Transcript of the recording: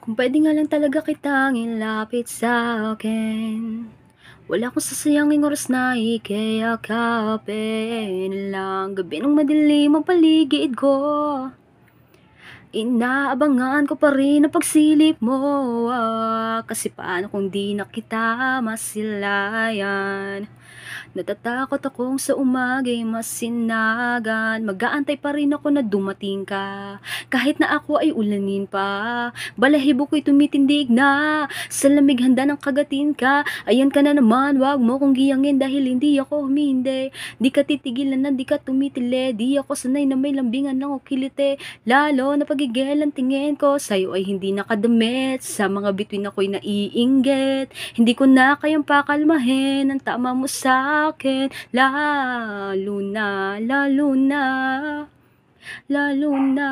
Kung puwede nga lang talaga kitang ilapit sa'kin, wala akong sasayanging oras na ikiyakapin lang gabi ng madilim ang paligid ko. Inaabangan ko pa rin ang pagsilip mo, kasi paano kung di na kita masilayan. Natatakot akong sa umaga'y masinagan, mag-aantay pa rin ako na dumating ka. Kahit na ako ay ulanin pa, balahibo ko'y tumitindig na, sa lamig handa ng kagatin ka. Ayan ka na naman, wag mo kong giyangin dahil hindi ako humindi. Di ka titigilan na di ka tumitili, di ako sanay na may lambingan ng ukilite. Lalo na pagigil ang tingin ko sa'yo ay hindi nakadamit, sa mga bituin ako'y naiinggit. Hindi ko na kayang pakalmahin ang tama mo sa'kin, lalo na, lalo na, lalo na.